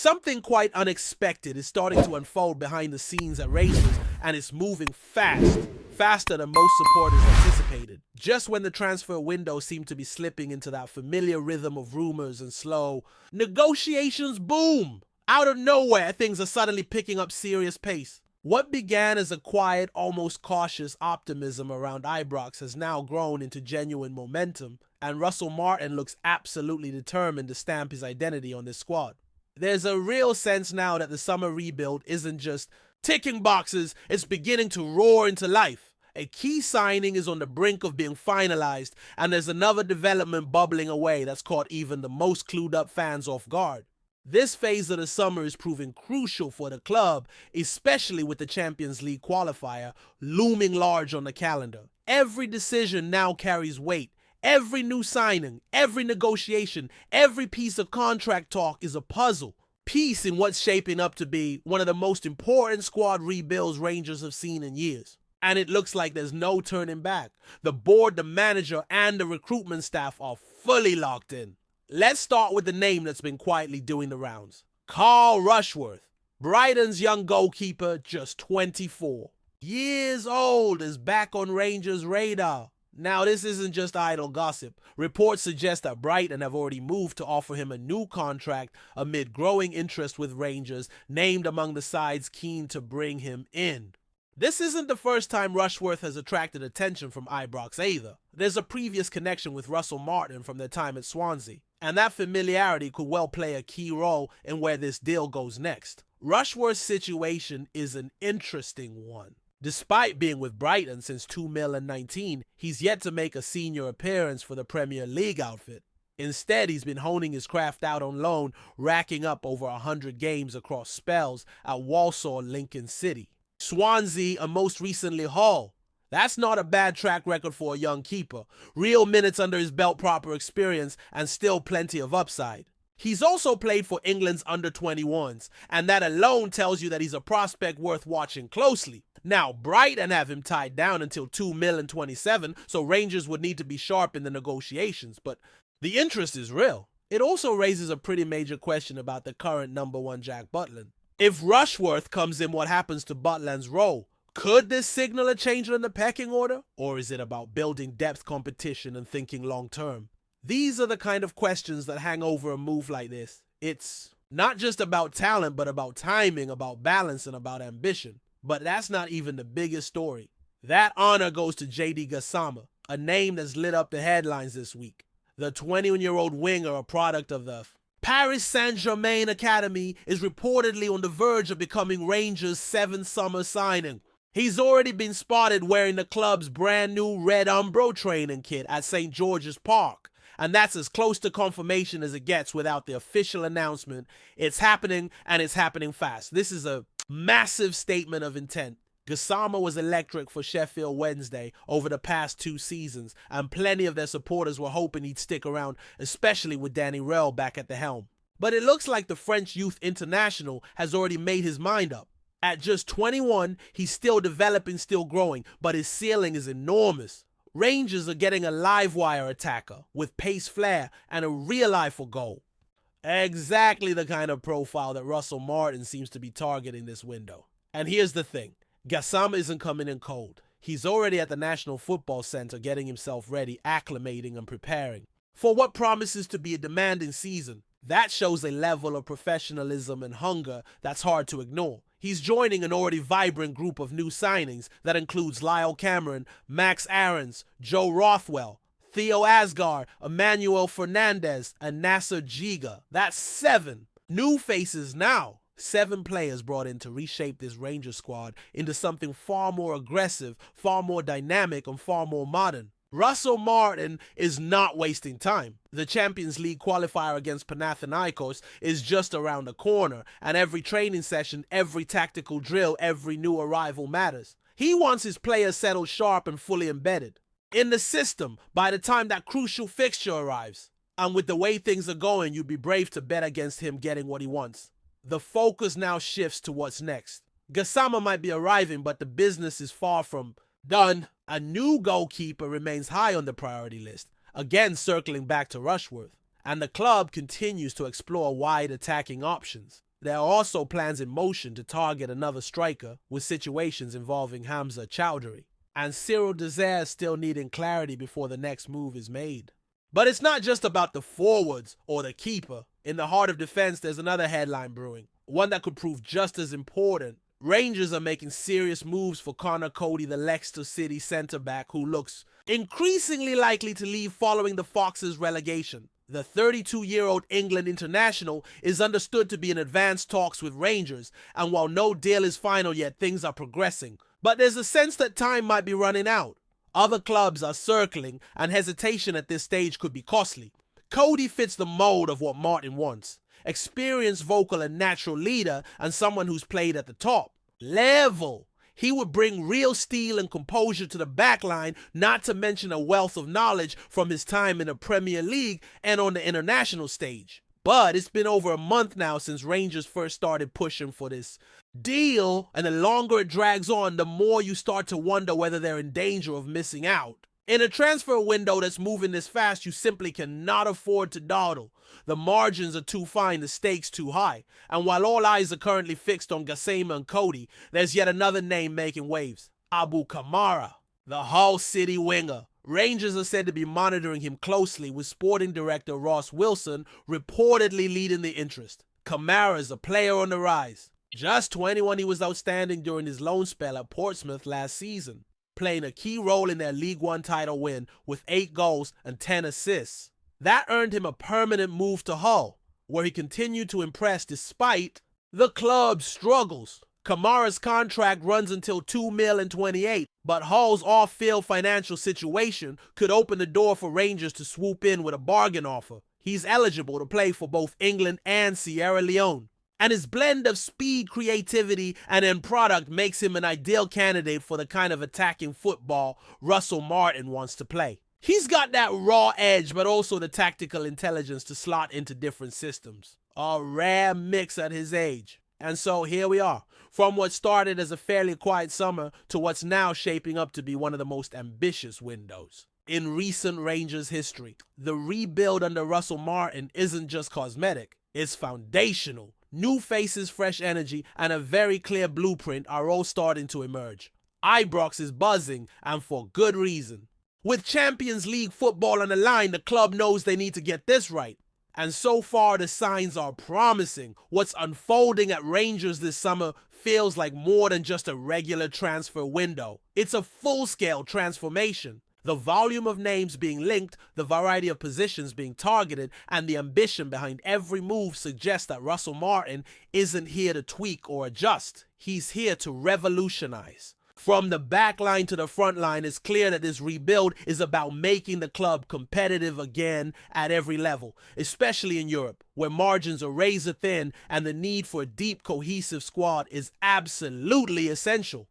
Something quite unexpected is starting to unfold behind the scenes at Rangers, and it's moving fast. Faster than most supporters anticipated. Just when the transfer window seemed to be slipping into that familiar rhythm of rumors and slow negotiations, boom! Out of nowhere, things are suddenly picking up serious pace. What began as a quiet, almost cautious optimism around Ibrox has now grown into genuine momentum, and Russell Martin looks absolutely determined to stamp his identity on this squad. There's a real sense now that the summer rebuild isn't just ticking boxes, it's beginning to roar into life. A key signing is on the brink of being finalized, and there's another development bubbling away that's caught even the most clued up fans off guard. This phase of the summer is proving crucial for the club, especially with the Champions League qualifier looming large on the calendar. Every decision now carries weight. Every new signing, every negotiation, every piece of contract talk is a puzzle piece in what's shaping up to be one of the most important squad rebuilds Rangers have seen in years. And it looks like there's no turning back. The board, the manager, and the recruitment staff are fully locked in. Let's start with the name that's been quietly doing the rounds. Carl Rushworth, Brighton's young goalkeeper, just 24 years old, is back on Rangers' radar. Now, this isn't just idle gossip. Reports suggest that Brighton have already moved to offer him a new contract amid growing interest with Rangers, named among the sides keen to bring him in. This isn't the first time Rushworth has attracted attention from Ibrox either. There's a previous connection with Russell Martin from their time at Swansea, and that familiarity could well play a key role in where this deal goes next. Rushworth's situation is an interesting one. Despite being with Brighton since 2019, he's yet to make a senior appearance for the Premier League outfit. Instead, he's been honing his craft out on loan, racking up over 100 games across spells at Walsall, Lincoln City, Swansea, and most recently Hull. That's not a bad track record for a young keeper. Real minutes under his belt, proper experience, and still plenty of upside. He's also played for England's under-21s, and that alone tells you that he's a prospect worth watching closely. Now, Brighton have him tied down until $2 million 27, so Rangers would need to be sharp in the negotiations, but the interest is real. It also raises a pretty major question about the current number one Jack Butland. If Rushworth comes in, what happens to Butland's role? Could this signal a change in the pecking order? Or is it about building depth, competition, and thinking long-term? These are the kind of questions that hang over a move like this. It's not just about talent, but about timing, about balance, and about ambition. But that's not even the biggest story. That honor goes to JD Gasama, a name that's lit up the headlines this week. The 21-year-old winger, a product of the Paris Saint-Germain Academy, is reportedly on the verge of becoming Rangers' 7th summer signing. He's already been spotted wearing the club's brand new red Umbro training kit at St. George's Park. And that's as close to confirmation as it gets without the official announcement. It's happening, and it's happening fast. This is a massive statement of intent. Gasama was electric for Sheffield Wednesday over the past 2 seasons, and plenty of their supporters were hoping he'd stick around, especially with Danny Rell back at the helm. But it looks like the French youth international has already made his mind up. At just 21, he's still developing, still growing, but his ceiling is enormous. Rangers are getting a live wire attacker with pace, flair, and a real eye for goal. Exactly the kind of profile that Russell Martin seems to be targeting this window. And here's the thing. Gasama isn't coming in cold. He's already at the National Football Centre getting himself ready, acclimating and preparing for what promises to be a demanding season. That shows a level of professionalism and hunger that's hard to ignore. He's joining an already vibrant group of new signings that includes Lyle Cameron, Max Aarons, Joe Rothwell, Theo Asgar, Emmanuel Fernandez, and Nasser Giga. That's 7 new faces now. 7 players brought in to reshape this Rangers squad into something far more aggressive, far more dynamic, and far more modern. Russell Martin is not wasting time. The Champions League qualifier against Panathinaikos is just around the corner, and every training session, every tactical drill, every new arrival matters. He wants his players settled sharp and fully embedded in the system by the time that crucial fixture arrives. And with the way things are going, you'd be brave to bet against him getting what he wants. The focus now shifts to what's next. Gasama might be arriving, but the business is far from done. A new goalkeeper remains high on the priority list, again circling back to Rushworth. and the club continues to explore wide attacking options. There are also plans in motion to target another striker, with situations involving Hamza Chowdhury, and Cyril Desire still needing clarity before the next move is made. But it's not just about the forwards or the keeper. In the heart of defense, there's another headline brewing, one that could prove just as important. Rangers are making serious moves for Cody, the Leicester City centre-back who looks increasingly likely to leave following the Foxes' relegation. The 32-year-old England international is understood to be in advanced talks with Rangers, and while no deal is final yet, things are progressing. But there's a sense that time might be running out. Other clubs are circling, and hesitation at this stage could be costly. Cody fits the mold of what Martin wants. Experienced vocal and natural leader, and someone who's played at the top level. He would bring real steel and composure to the backline, not to mention a wealth of knowledge from his time in the Premier League and on the international stage. But it's been over a month now since Rangers first started pushing for this deal, and the longer it drags on, the more you start to wonder whether they're in danger of missing out. In a transfer window that's moving this fast, you simply cannot afford to dawdle. The margins are too fine, the stakes too high. And while all eyes are currently fixed on Gasama and Cody, there's yet another name making waves. Abu Kamara, the Hull City winger. Rangers are said to be monitoring him closely, with sporting director Ross Wilson reportedly leading the interest. Kamara is a player on the rise. Just 21, he was outstanding during his loan spell at Portsmouth last season, playing a key role in their League One title win with 8 goals and 10 assists. That earned him a permanent move to Hull, where he continued to impress despite the club's struggles. Kamara's contract runs until $2 million in 28, but Hull's off-field financial situation could open the door for Rangers to swoop in with a bargain offer. He's eligible to play for both England and Sierra Leone, and his blend of speed, creativity, and end product makes him an ideal candidate for the kind of attacking football Russell Martin wants to play. He's got that raw edge, but also the tactical intelligence to slot into different systems. A rare mix at his age. And so here we are, from what started as a fairly quiet summer to what's now shaping up to be one of the most ambitious windows in recent Rangers history. The rebuild under Russell Martin isn't just cosmetic, it's foundational. New faces, fresh energy, and a very clear blueprint are all starting to emerge. Ibrox is buzzing, and for good reason. With Champions League football on the line, the club knows they need to get this right. And so far, the signs are promising. What's unfolding at Rangers this summer feels like more than just a regular transfer window. It's a full-scale transformation. The volume of names being linked, the variety of positions being targeted, and the ambition behind every move suggests that Russell Martin isn't here to tweak or adjust. He's here to revolutionize. From the back line to the front line, it's clear that this rebuild is about making the club competitive again at every level, especially in Europe, where margins are razor thin and the need for a deep, cohesive squad is absolutely essential.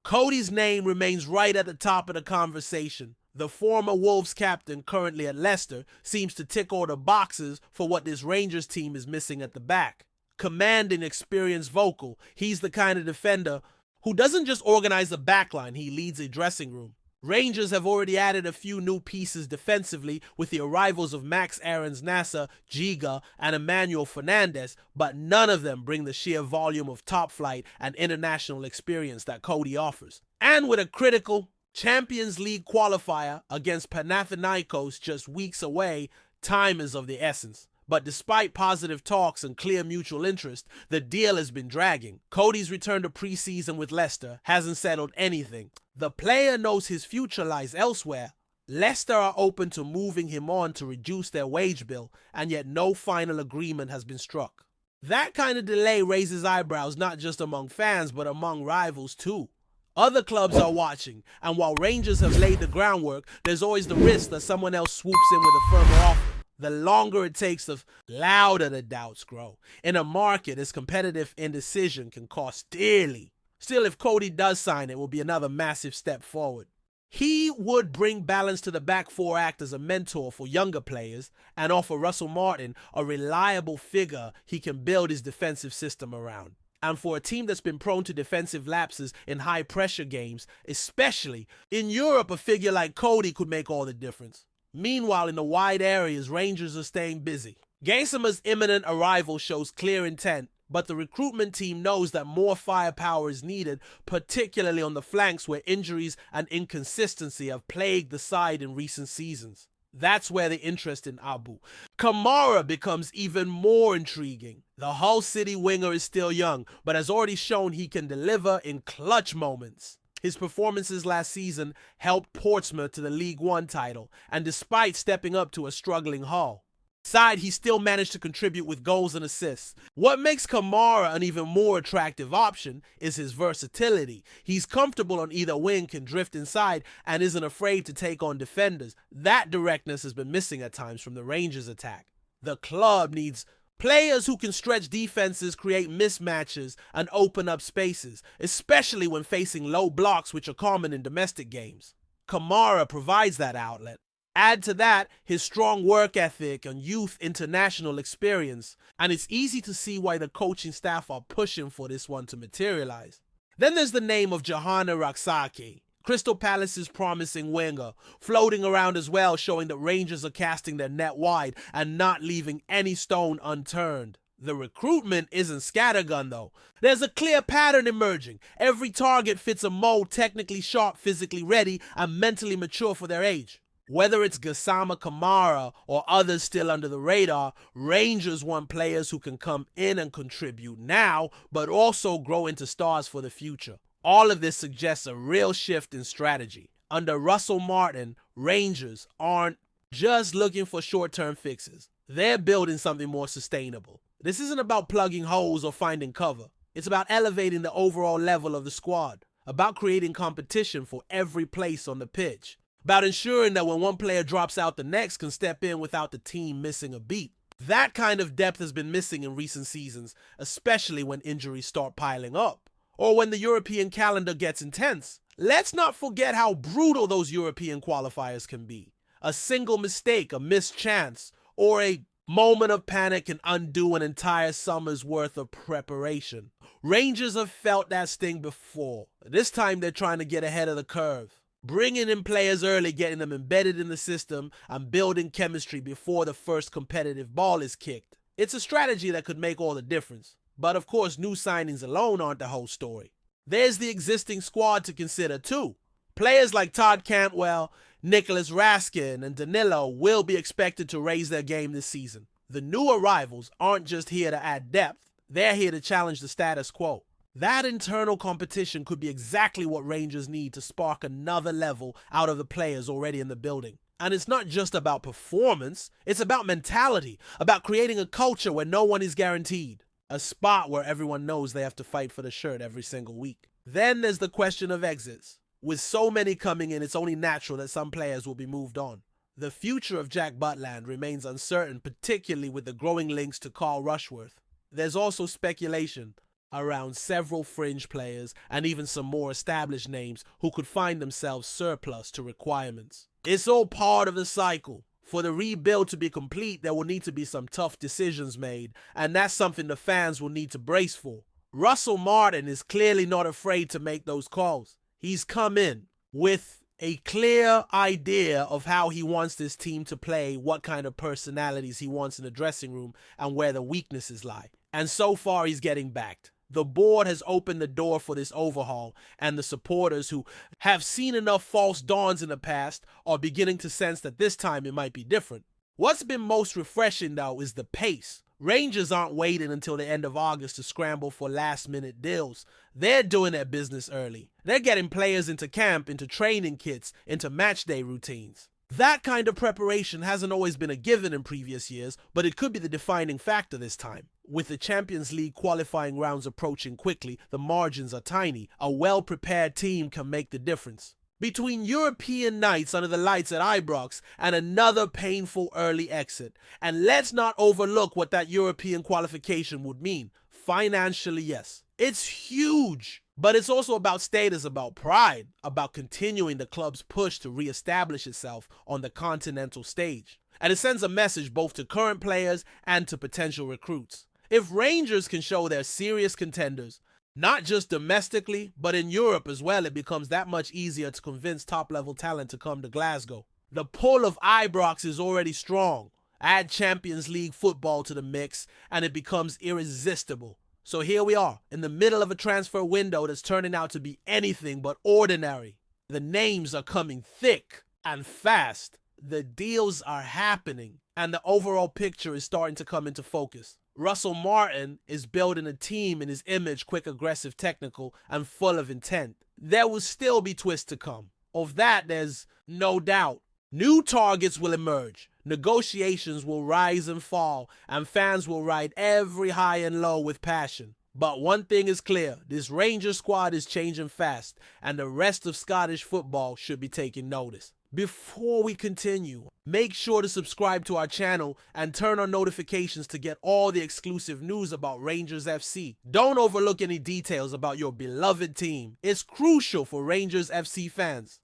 Cody's name remains right at the top of the conversation. The former Wolves captain, currently at Leicester, seems to tick all the boxes for what this Rangers team is missing at the back. Commanding, experienced vocal, he's the kind of defender who doesn't just organize the backline, he leads a dressing room. Rangers have already added a few new pieces defensively with the arrivals of Max Aarons-Nasser, Giga, and Emmanuel Fernandez, but none of them bring the sheer volume of top flight and international experience that Cody offers. And with a critical Champions League qualifier against Panathinaikos just weeks away, time is of the essence. But despite positive talks and clear mutual interest, the deal has been dragging. Cody's return to preseason with Leicester hasn't settled anything. The player knows his future lies elsewhere. Leicester are open to moving him on to reduce their wage bill, and yet no final agreement has been struck. That kind of delay raises eyebrows not just among fans, but among rivals too. Other clubs are watching, and while Rangers have laid the groundwork, there's always the risk that someone else swoops in with a firmer offer. The longer it takes, the louder the doubts grow. In a market as competitive, indecision can cost dearly. Still, if Cody does sign, it will be another massive step forward. He would bring balance to the back four, act as a mentor for younger players, and offer Russell Martin a reliable figure he can build his defensive system around. And for a team that's been prone to defensive lapses in high-pressure games, especially in Europe, a figure like Cody could make all the difference. Meanwhile, in the wide areas, Rangers are staying busy. Gasama's imminent arrival shows clear intent, but the recruitment team knows that more firepower is needed, particularly on the flanks where injuries and inconsistency have plagued the side in recent seasons. That's where the interest in Abu Kamara becomes even more intriguing. The Hull City winger is still young, but has already shown he can deliver in clutch moments. His performances last season helped Portsmouth to the League One title, and despite stepping up to a struggling Hull side, he still managed to contribute with goals and assists. What makes Kamara an even more attractive option is his versatility. He's comfortable on either wing, can drift inside, and isn't afraid to take on defenders. That directness has been missing at times from the Rangers attack. The club needs players who can stretch defenses, create mismatches, and open up spaces, especially when facing low blocks, which are common in domestic games. Kamara provides that outlet. Add to that his strong work ethic and youth international experience, and it's easy to see why the coaching staff are pushing for this one to materialize. Then there's the name of Johanna Raksaki, Crystal Palace's promising winger, floating around as well, showing that Rangers are casting their net wide and not leaving any stone unturned. The recruitment isn't scattergun though. There's a clear pattern emerging. Every target fits a mold, technically sharp, physically ready, and mentally mature for their age. Whether it's Gasama, Kamara, or others still under the radar, Rangers want players who can come in and contribute now, but also grow into stars for the future. All of this suggests a real shift in strategy. Under Russell Martin, Rangers aren't just looking for short-term fixes. They're building something more sustainable. This isn't about plugging holes or finding cover. It's about elevating the overall level of the squad, about creating competition for every place on the pitch, about ensuring that when one player drops out, the next can step in without the team missing a beat. That kind of depth has been missing in recent seasons, especially when injuries start piling up, or when the European calendar gets intense. Let's not forget how brutal those European qualifiers can be. A single mistake, a missed chance, or a moment of panic can undo an entire summer's worth of preparation. Rangers have felt that sting before. This time they're trying to get ahead of the curve, bringing in players early, getting them embedded in the system, and building chemistry before the first competitive ball is kicked. It's a strategy that could make all the difference. But of course, new signings alone aren't the whole story. There's the existing squad to consider too. Players like Todd Cantwell, Nicholas Raskin, and Danilo will be expected to raise their game this season. The new arrivals aren't just here to add depth, they're here to challenge the status quo. That internal competition could be exactly what Rangers need to spark another level out of the players already in the building. And it's not just about performance, it's about mentality, about creating a culture where no one is guaranteed, a spot where everyone knows they have to fight for the shirt every single week. Then there's the question of exits. With so many coming in, it's only natural that some players will be moved on. The future of Jack Butland remains uncertain, particularly with the growing links to Carl Rushworth. There's also speculation around several fringe players and even some more established names who could find themselves surplus to requirements. It's all part of the cycle. For the rebuild to be complete, there will need to be some tough decisions made, and that's something the fans will need to brace for. Russell Martin is clearly not afraid to make those calls. He's come in with a clear idea of how he wants this team to play, what kind of personalities he wants in the dressing room, and where the weaknesses lie. And so far, he's getting backed. The board has opened the door for this overhaul, and the supporters who have seen enough false dawns in the past are beginning to sense that this time it might be different. What's been most refreshing, though, is the pace. Rangers aren't waiting until the end of August to scramble for last-minute deals. They're doing their business early. They're getting players into camp, into training kits, into match-day routines. That kind of preparation hasn't always been a given in previous years, but it could be the defining factor this time. With the Champions League qualifying rounds approaching quickly, the margins are tiny. A well-prepared team can make the difference. Between European nights under the lights at Ibrox and another painful early exit, and let's not overlook what that European qualification would mean. Financially, yes. It's huge. But it's also about status, about pride, about continuing the club's push to re-establish itself on the continental stage. And it sends a message both to current players and to potential recruits. If Rangers can show they're serious contenders, not just domestically, but in Europe as well, it becomes that much easier to convince top-level talent to come to Glasgow. The pull of Ibrox is already strong. Add Champions League football to the mix, and it becomes irresistible. So here we are, in the middle of a transfer window that's turning out to be anything but ordinary. The names are coming thick and fast. The deals are happening, and the overall picture is starting to come into focus. Russell Martin is building a team in his image, quick, aggressive, technical, and full of intent. There will still be twists to come. Of that, there's no doubt. New targets will emerge. Negotiations will rise and fall, and fans will ride every high and low with passion. But one thing is clear, this Rangers squad is changing fast, and the rest of Scottish football should be taking notice. Before we continue, make sure to subscribe to our channel and turn on notifications to get all the exclusive news about Rangers FC. Don't overlook any details about your beloved team. It's crucial for Rangers FC fans.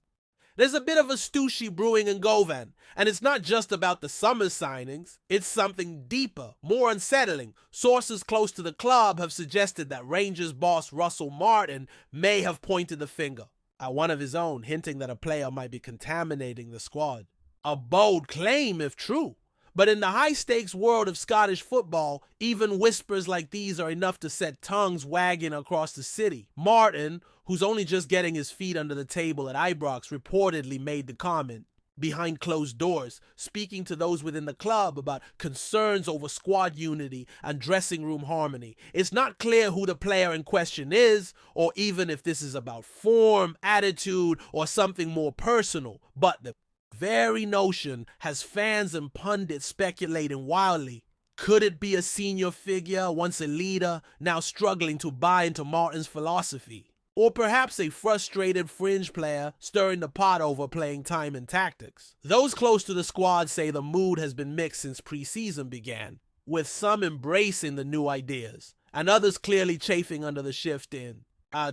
There's a bit of a stooshy brewing in Govan, and it's not just about the summer signings. It's something deeper, more unsettling. Sources close to the club have suggested that Rangers boss Russell Martin may have pointed the finger at one of his own, hinting that a player might be contaminating the squad. A bold claim if true, but in the high-stakes world of Scottish football, even whispers like these are enough to set tongues wagging across the city. Martin, who's only just getting his feet under the table at Ibrox, reportedly made the comment behind closed doors, speaking to those within the club about concerns over squad unity and dressing room harmony. It's not clear who the player in question is, or even if this is about form, attitude, or something more personal, but the very notion has fans and pundits speculating wildly. Could it be a senior figure, once a leader, now struggling to buy into Martin's philosophy? Or perhaps a frustrated fringe player stirring the pot over playing time and tactics? Those close to the squad say the mood has been mixed since preseason began, with some embracing the new ideas, and others clearly chafing under the shift in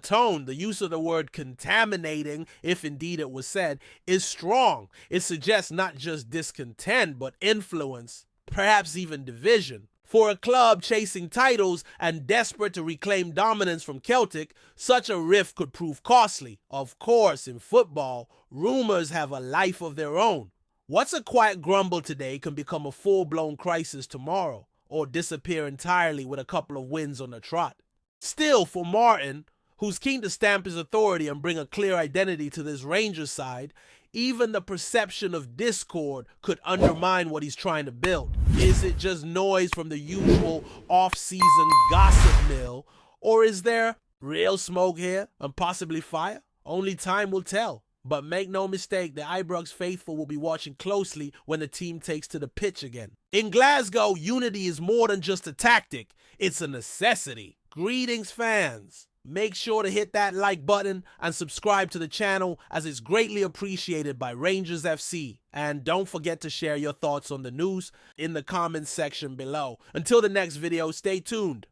tone. The use of the word contaminating, if indeed it was said, is strong. It suggests not just discontent, but influence, perhaps even division. For a club chasing titles and desperate to reclaim dominance from Celtic, such a rift could prove costly. Of course, in football, rumors have a life of their own. What's a quiet grumble today can become a full-blown crisis tomorrow, or disappear entirely with a couple of wins on the trot. Still, for Martin, who's keen to stamp his authority and bring a clear identity to this Rangers side, even the perception of discord could undermine what he's trying to build. Is it just noise from the usual off-season gossip mill, or is there real smoke here and possibly fire? Only time will tell. But make no mistake, the Ibrox faithful will be watching closely when the team takes to the pitch again. In Glasgow, unity is more than just a tactic, it's a necessity. Greetings, fans. Make sure to hit that like button and subscribe to the channel, as it's greatly appreciated by Rangers FC. And don't forget to share your thoughts on the news in the comments section below. Until the next video, stay tuned.